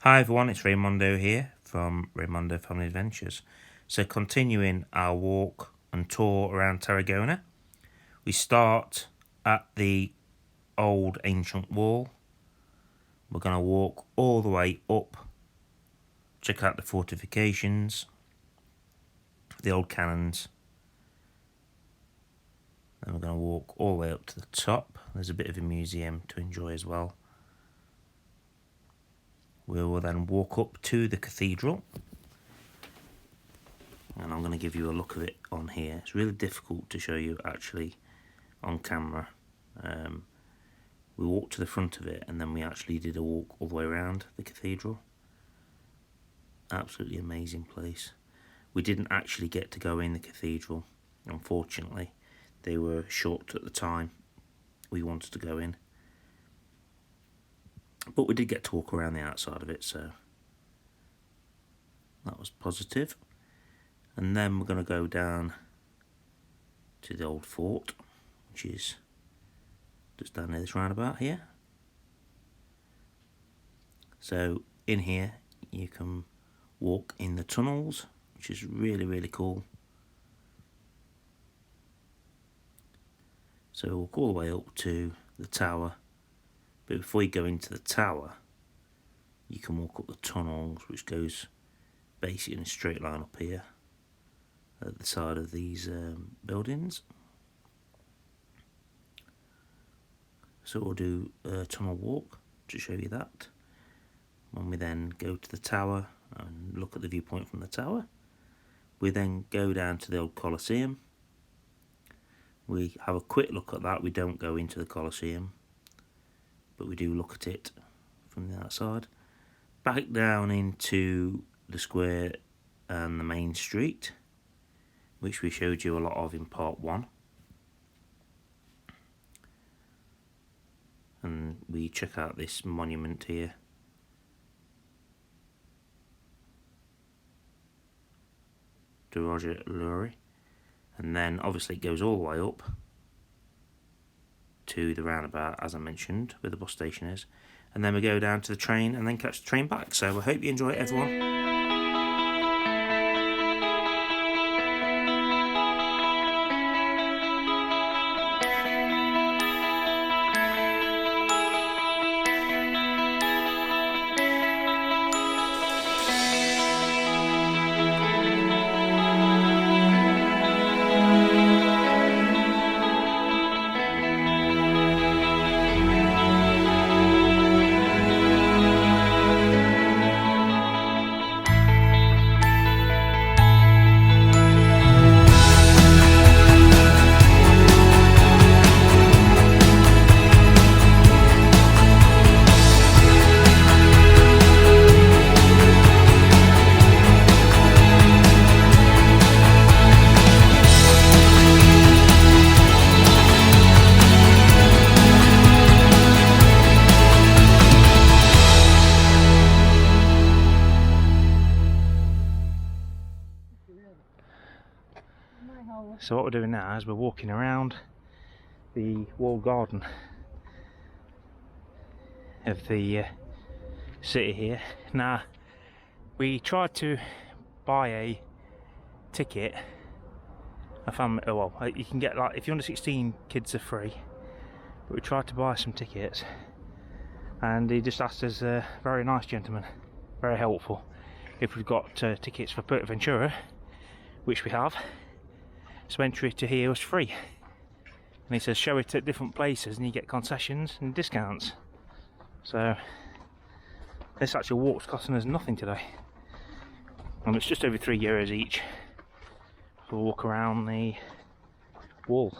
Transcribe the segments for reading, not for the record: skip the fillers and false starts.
Hi everyone, it's Raymondo here from Raymondo Family Adventures. So continuing our walk and tour around Tarragona, we start at the old ancient wall. We're going to walk all the way up, check out the fortifications, the old cannons. Then we're going to walk all the way up to the top. There's a bit of a museum to enjoy as well. We will then walk up to the cathedral, and I'm going to give you a look of it on here. It's really difficult to show you actually on camera. We walked to the front of it and then we actually did a walk all the way around the cathedral. Absolutely amazing place. We didn't actually get to go in the cathedral, unfortunately. They were shut at the time we wanted to go in. But we did get to walk around the outside of it, so that was positive. And then we're going to go down to the old fort, which is just down near this roundabout here. So in here you can walk in the tunnels, which is really cool. So we'll walk all the way up to the tower. But before you go into the tower, you can walk up the tunnels, which goes basically in a straight line up here at the side of these buildings. So we'll do a tunnel walk to show you that. When we then go to the tower and look at the viewpoint from the tower, we then go down to the old Colosseum. We have a quick look at that. We don't go into the Colosseum, but we do look at it from the outside. Back down into the square and the main street, which we showed you a lot of in part 1. And we check out this monument here. To Roger Lurie. And then obviously it goes all the way up to the roundabout, as I mentioned, where the bus station is, and then we go down to the train and then catch the train back. So I hope you enjoy it, everyone. So what we're doing now is we're walking around the walled garden of the city here. Now, we tried to buy a ticket. I found, well, you can get, like, if you're under 16, kids are free. But we tried to buy some tickets, and he just asked us, very nice gentleman, very helpful, if we've got tickets for Puerto Ventura, which we have. So entry to here was free, and he says show it at different places and you get concessions and discounts. So this actual walk's costing us nothing today, and it's just over €3 each. We'll walk around the wall,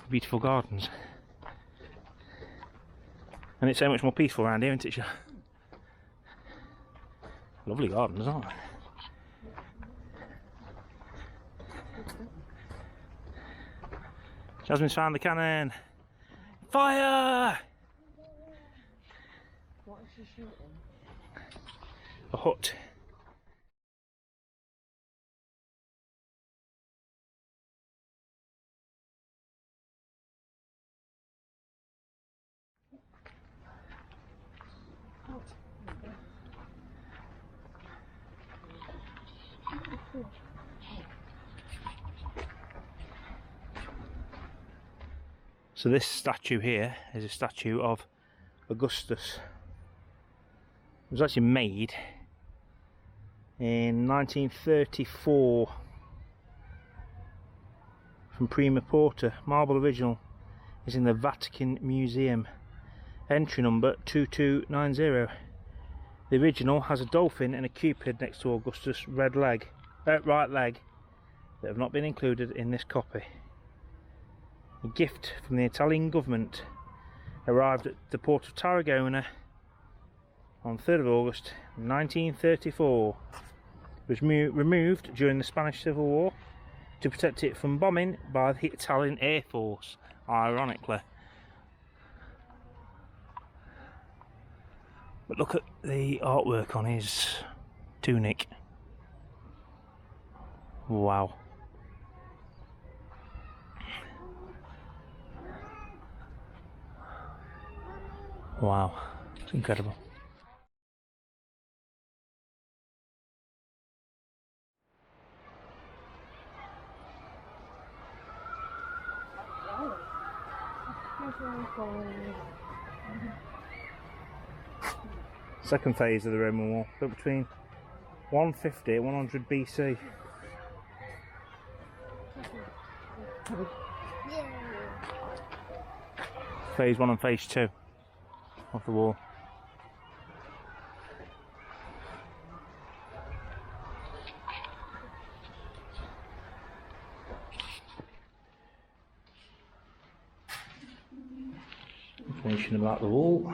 beautiful gardens, and it's so much more peaceful around here, isn't it? Lovely gardens, aren't they? Jasmine's found the cannon. Fire! What is she shooting? A hut. So this statue here is a statue of Augustus. It was actually made in 1934 from Prima Porta. Marble original is in the Vatican Museum. Entry number 2290. The original has a dolphin and a cupid next to Augustus' right leg that have not been included in this copy. A gift from the Italian government arrived at the port of Tarragona on 3rd of August 1934. It was removed during the Spanish Civil War to protect it from bombing by the Italian Air Force, ironically. But look at the artwork on his tunic. Wow. Wow, it's incredible. Second phase of the Roman wall, built between 150 and 100 BC. Phase 1 and phase 2 of the wall. Information about the wall.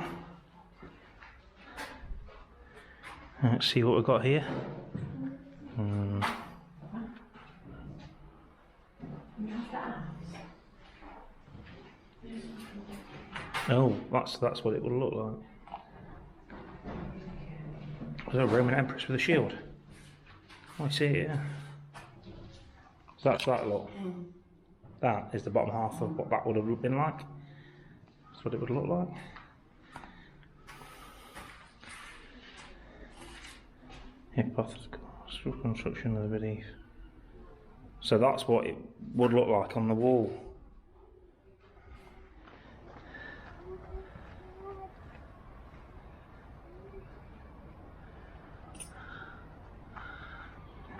Let's see what we've got here. Oh, that's what it would look like. There's a Roman empress with a shield. I see it. Yeah. So that's that look. That is the bottom half of what that would have been like. That's what it would look like. Hypothetical construction of the belief. So that's what it would look like on the wall.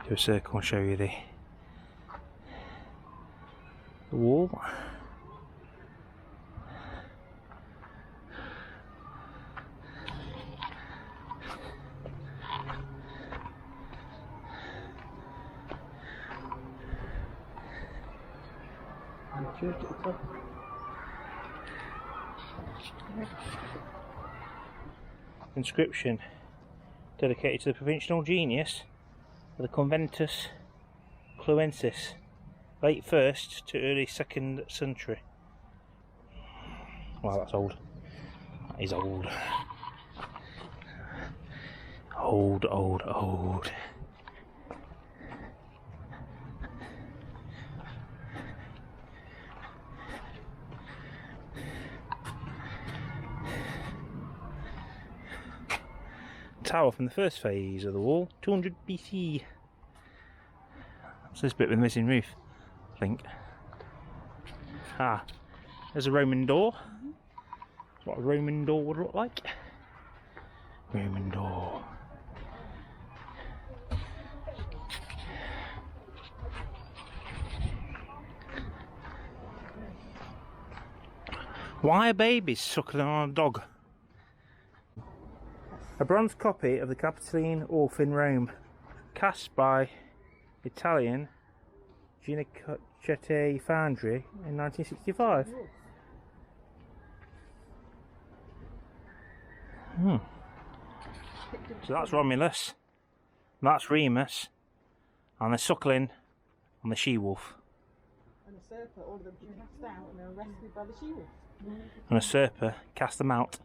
Do a circle and show you the wall. Inscription dedicated to the provincial genius of the Conventus Cluensis, late 1st to early 2nd century. Wow, that's old. That is old. Old. Tower from the first phase of the wall, 200 BC. That's this bit with the missing roof, I think. Ah, there's a Roman door. That's what a Roman door would look like. Roman door. Why are babies suckling on a dog? A bronze copy of the Capitoline Orph in Rome, cast by Italian Ginocchietti Foundry in 1965. So that's Romulus, that's Remus, and they're suckling on the she-wolf. And a Serpa, all of them cast out and they were rescued by the she-wolf. And a Serpa cast them out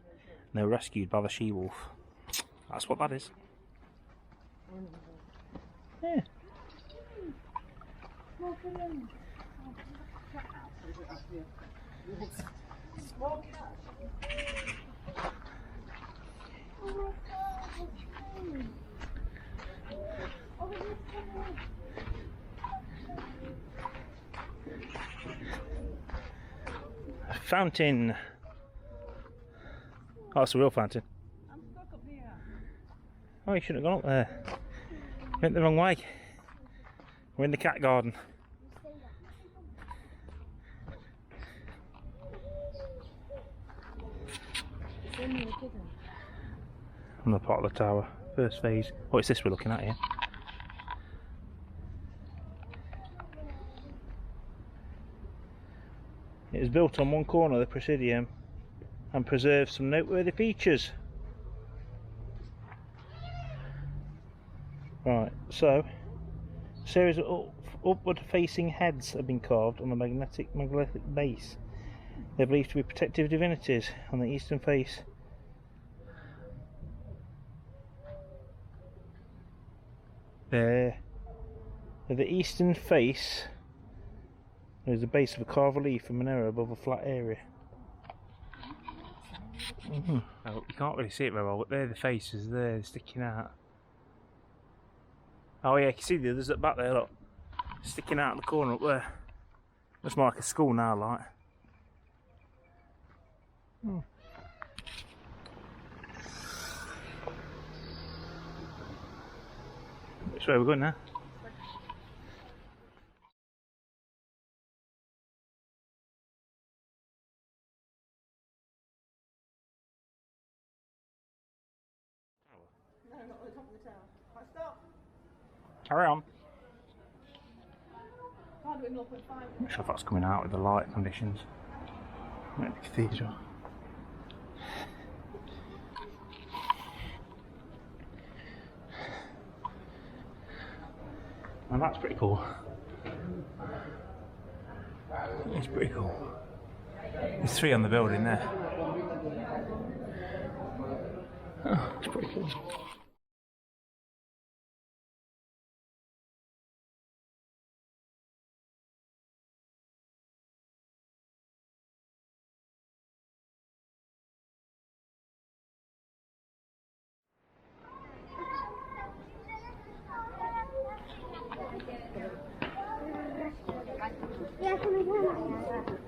and they were rescued by the she-wolf. That's what that is. Yeah. fountain. Oh, it's a real fountain. I'm stuck up here. Oh, you shouldn't have gone up there. You went the wrong way. We're in the cat garden. On the part of the tower. First phase. Oh, it's this we're looking at here. It was built on one corner of the Presidium and preserves some noteworthy features. Right, so a series of upward facing heads have been carved on the megalithic base. They're believed to be protective divinities on the eastern face. There, at the eastern face, there is the base of a carved relief from an arrow above a flat area. Oh, you can't really see it very well, but there the faces, they're sticking out. Oh yeah, you can see the others at the back there, look. Sticking out in the corner up there. Looks more like a school now, like. Which way are we going now? No, not on the top of the tower. Right, stop. Carry on. Can't do it 0.5. I'm not sure if that's coming out with the light conditions. At the cathedral. And that's pretty cool. It's pretty cool. There's 3 on the building there. Oh, it's pretty cool.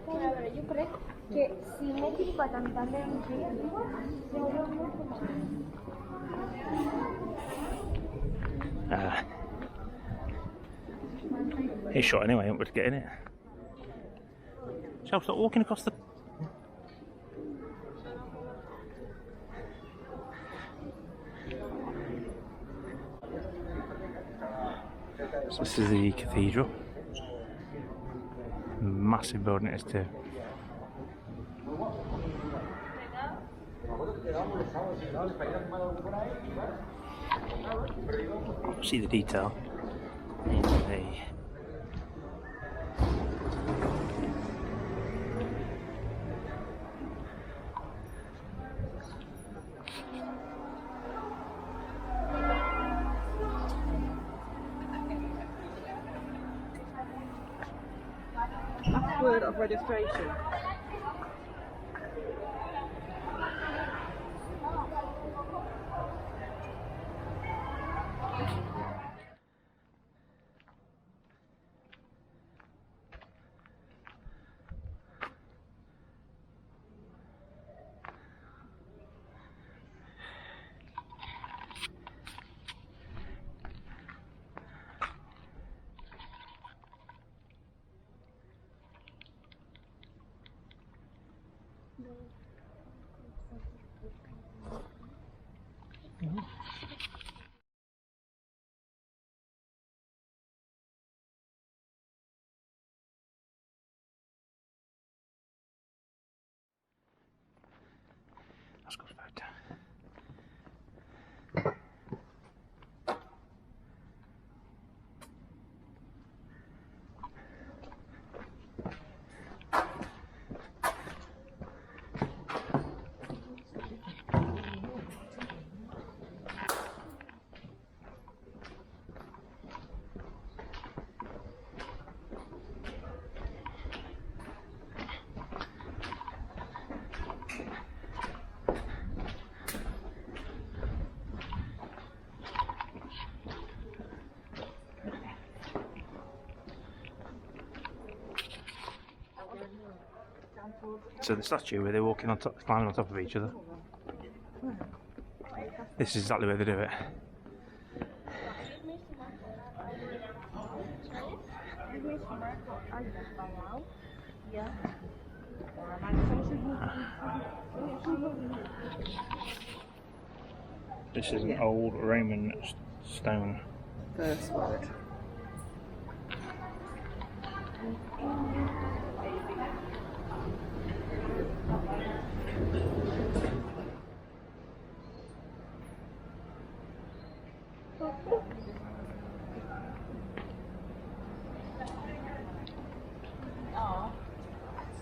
Allora, io credo che si metti di qua tanto It's shot anyway, aren't we, to get in it? Shall we start walking across the... So this is the cathedral. Massive building it is too. See the detail in the Word of registration. Let's go back down. So the statue where they're walking on top, climbing on top of each other. This is exactly where they do it. This is an old Roman stone. First word.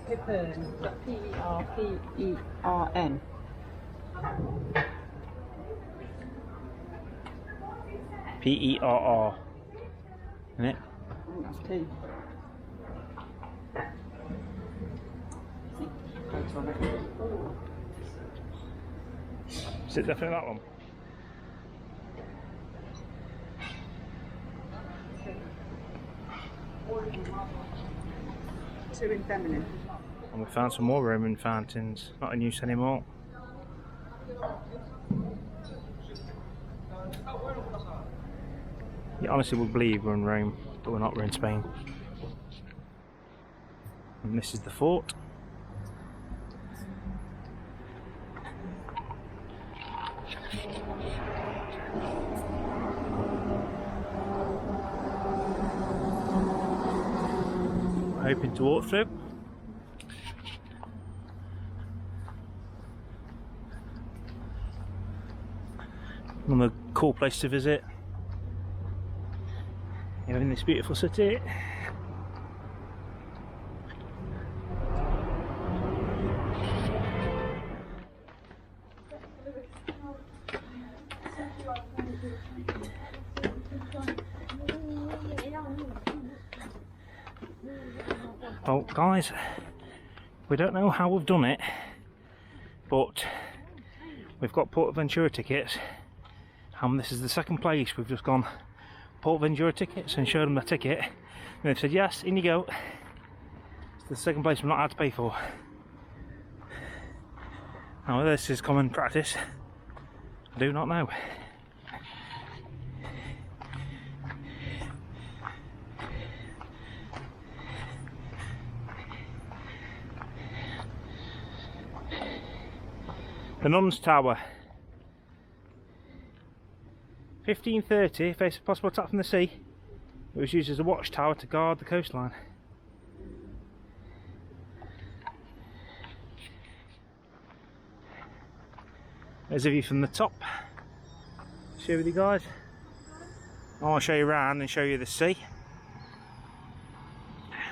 Pippern. P-E-R-P-E-R-N. P-E-R-R. Isn't it? Oh, that's P. Is it definitely that one? Two in feminine. And we found some more Roman fountains, not in use anymore. You honestly would believe we're in Rome, but we're not, we're in Spain. And this is the fort. Hoping to walk through. Another cool place to visit. You're in this beautiful city. Well, guys, we don't know how we've done it, but we've got Port Ventura tickets, and this is the second place we've just gone Port Ventura tickets and showed them the ticket, and they've said yes, in you go. It's the second place we've not had to pay for. Now whether this is common practice, I do not know. The Nuns Tower. 1530, faced a possible attack from the sea. It was used as a watchtower to guard the coastline. There's a view from the top. Share with you guys. I want to show you around and show you the sea.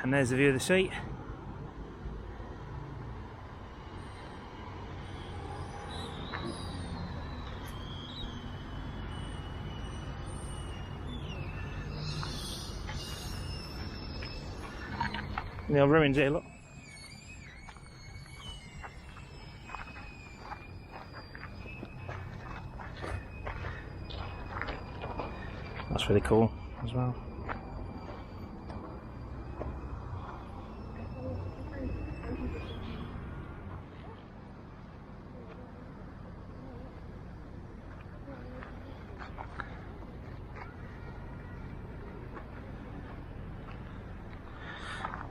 And there's the view of the sea. And the old ruins here, look. That's really cool as well.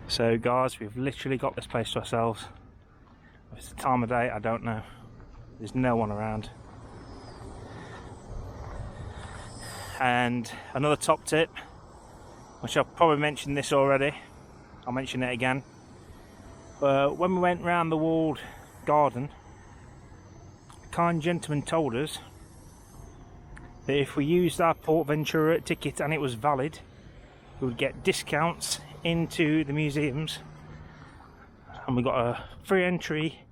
So guys, we've literally got this place to ourselves. If it's the time of day, I don't know. There's no one around. And another top tip, which I've probably mentioned this already, I'll mention it again. When we went round the walled garden, a kind gentleman told us that if we used our Port Ventura ticket and it was valid, we would get discounts into the museums, and we got a free entry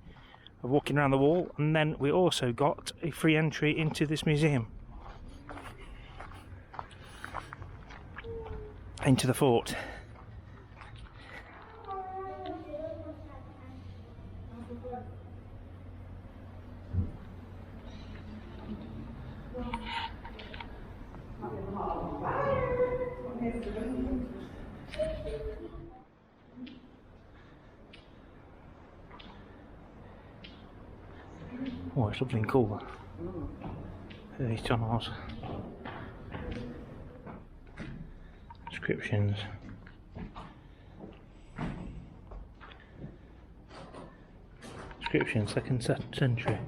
of walking around the wall, and then we also got a free entry into this museum, into the fort. Oh, it's something cool. These tunnels. Descriptions. Description, 2nd century.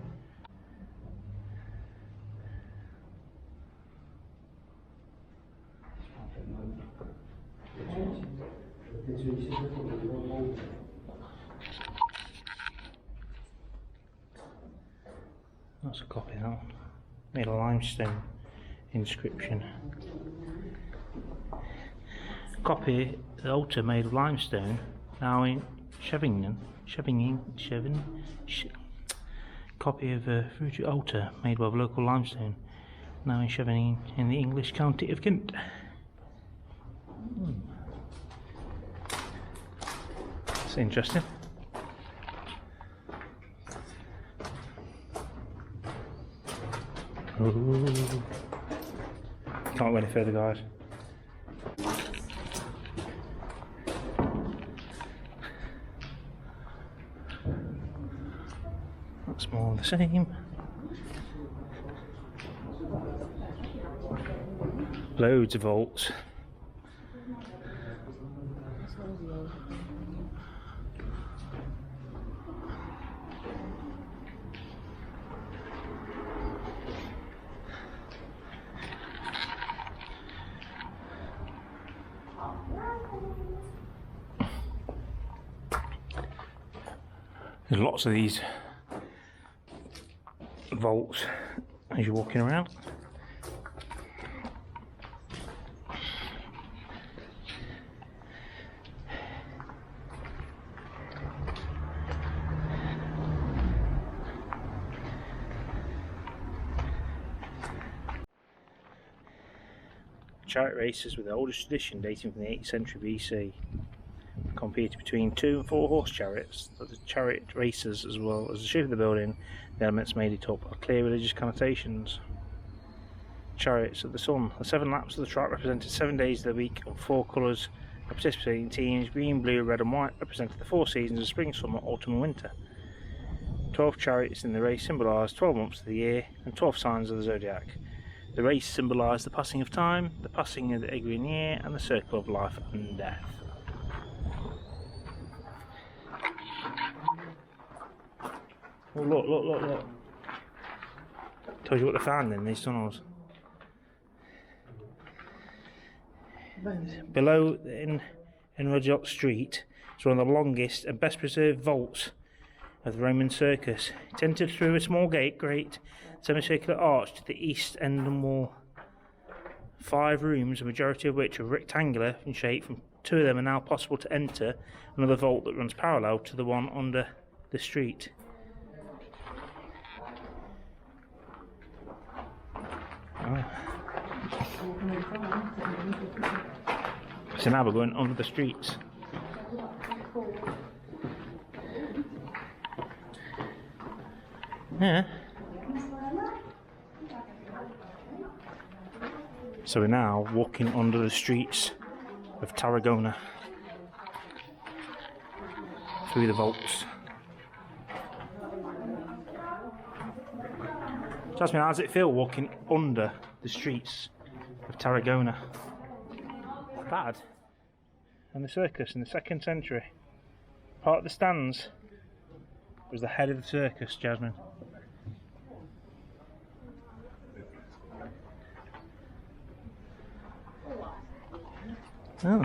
That's a copy of that one. Made a limestone inscription. Copy the altar made of limestone, now in Chevingen. Copy of a Fuji altar made of local limestone, now in Chevingen in the English county of Kent. That's interesting. Ooh. Can't go any further, guys. That's more of the same. Loads of vaults. There's lots of these vaults as you're walking around. Chariot races with the oldest tradition dating from the 8th century BC. Competed between 2 and 4 horse chariots. The chariot races, as well as the shape of the building, the elements made it up, are clear religious connotations. Chariots of the Sun. The 7 laps of the track represented 7 days of the week of 4 colours of participating teams. Green, blue, red and white represented the 4 seasons of spring, summer, autumn and winter. 12 chariots in the race symbolised 12 months of the year and 12 signs of the zodiac. The race symbolised the passing of time, the passing of the Gregorian year and the circle of life and death. Oh, look. Tells you what they found in these tunnels. Below in Rodot Street is one of the longest and best preserved vaults of the Roman circus. It entered through a small great semicircular arch to the east end and wall. 5 rooms, the majority of which are rectangular in shape. From 2 of them are now possible to enter another vault that runs parallel to the one under the street. Oh. So now we're going under the streets. Yeah. So we're now walking under the streets of Tarragona through the vaults. Jasmine, how does it feel walking under the streets of Tarragona? Bad. And the circus in the 2nd century. Part of the stands was the head of the circus, Jasmine. Oh.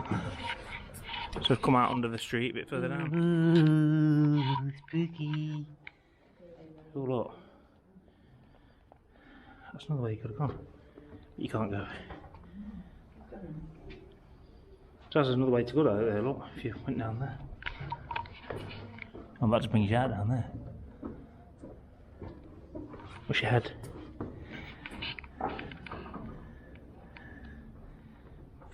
So we've come out under the street a bit further down. Ooh, spooky. Oh look. That's another way you could have gone. You can't go. So there's another way to go there, look, if you went down there. I'm about to bring you out down there. What's your head?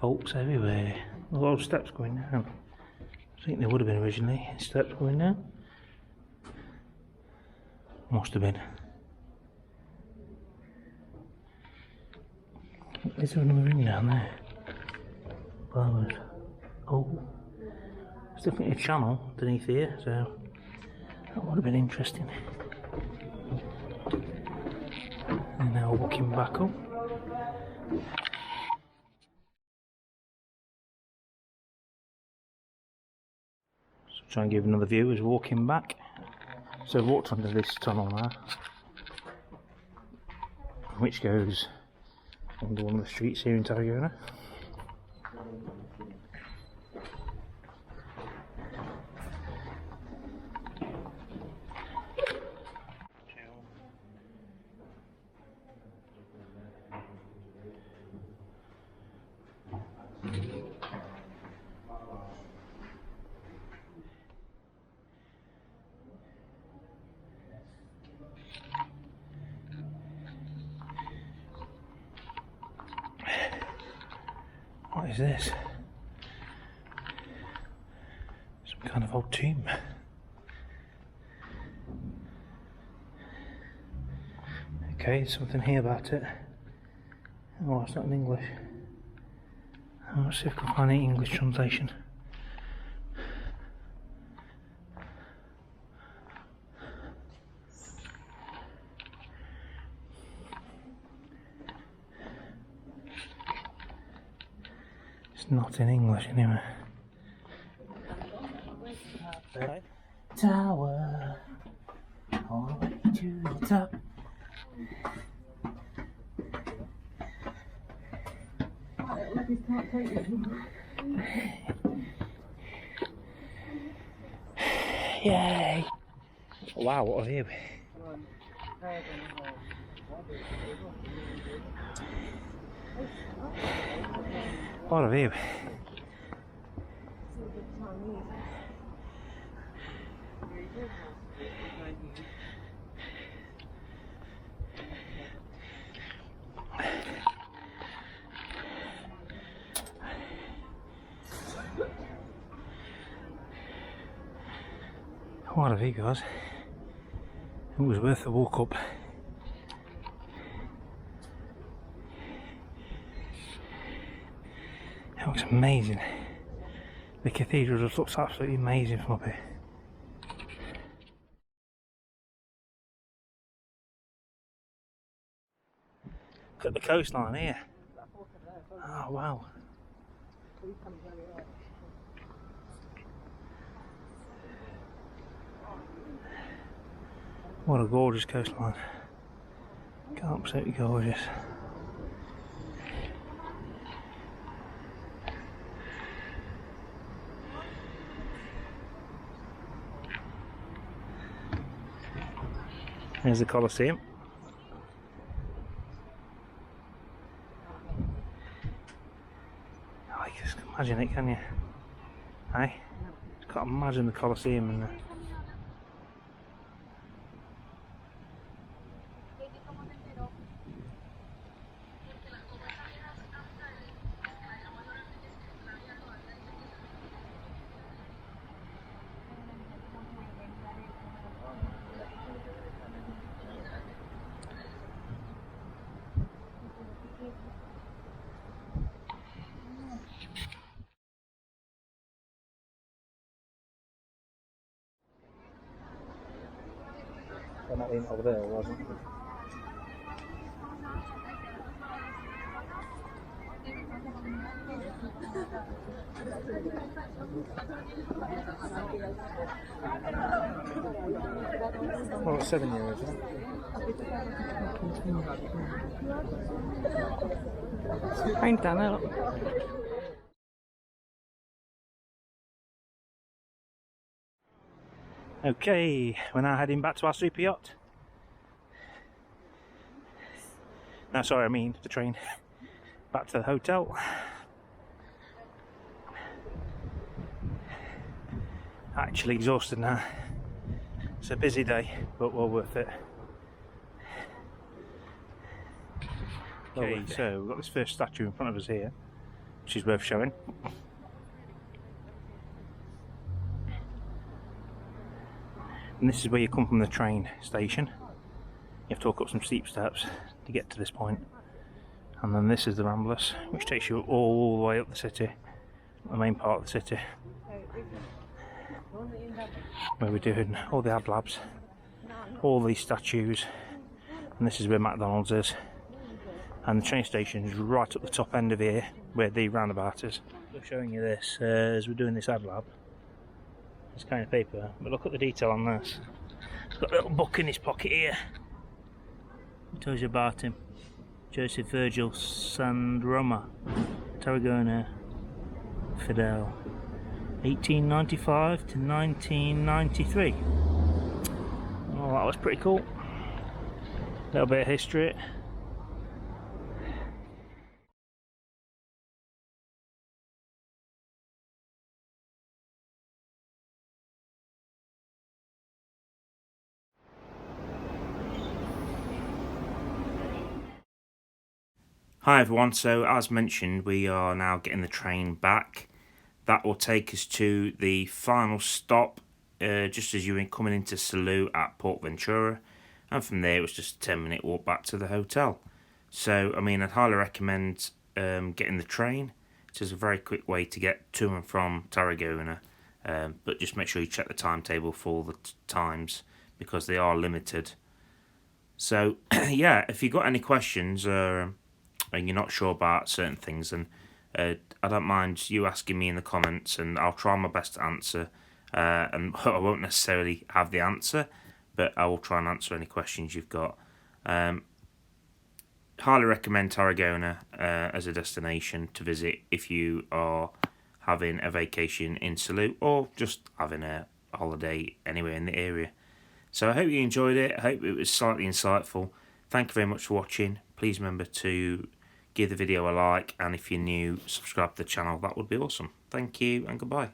Vaults everywhere. A lot of steps going down. I think there would have been originally steps going down. Must have been. Is there another ring down there? Barbers. Oh, there's definitely a channel underneath here, so that would have been interesting. And now walking back up. So try and give another view as walking back. So I've walked under this tunnel now, which goes under one of the streets here in Tarragona. What is this? Some kind of old tomb. Okay, something here about it. Oh, it's not in English. Let's see if I can find any English translation. It's not in English anyway. Tower, all the way to the top. Yay! Wow, what a view! What a view! What a view, guys. It was worth the walk up. It looks amazing. The cathedral just looks absolutely amazing from up here. Look at the coastline here. Oh wow. What a gorgeous coastline. Absolutely gorgeous. There's the Colosseum. Oh, you just can't imagine it, can you? Hey? Just can't imagine the Colosseum in there. That might be over there, wasn't it? Oh, it's 7 years, isn't it? Ain't done it. Okay, we're now heading back to our super yacht. No, sorry, I mean the train. Back to the hotel. Actually exhausted now. It's a busy day, but well worth it. Okay, so we've got this first statue in front of us here, which is worth showing. And this is where you come from the train station. You have to walk up some steep steps to get to this point. And then this is the Ramblers, which takes you all the way up the city, the main part of the city, where we're doing all the ad labs, all these statues, and this is where McDonald's is, and the train station is right up the top end of here where the roundabout is. We're showing you this as we're doing this ad lab. It's kind of paper, but look at the detail on this. He's got a little book in his pocket here. It tells you about him. Joseph Virgil Sandroma, Tarragona, Fidel, 1895 to 1993. Oh, that was pretty cool. A little bit of history. Hi everyone, so as mentioned we are now getting the train back. That will take us to the final stop just as you're coming into Salou at Port Ventura, and from there it was just a 10-minute walk back to the hotel. So I mean, I'd highly recommend getting the train. It's just a very quick way to get to and from Tarragona, but just make sure you check the timetable for the times because they are limited. So yeah, if you've got any questions and you're not sure about certain things, and I don't mind you asking me in the comments, and I'll try my best to answer. And I won't necessarily have the answer, but I will try and answer any questions you've got. Highly recommend Tarragona as a destination to visit if you are having a vacation in Salou or just having a holiday anywhere in the area. So I hope you enjoyed it. I hope it was slightly insightful. Thank you very much for watching. Please remember to give the video a like, and if you're new, subscribe to the channel. That would be awesome. Thank you and goodbye.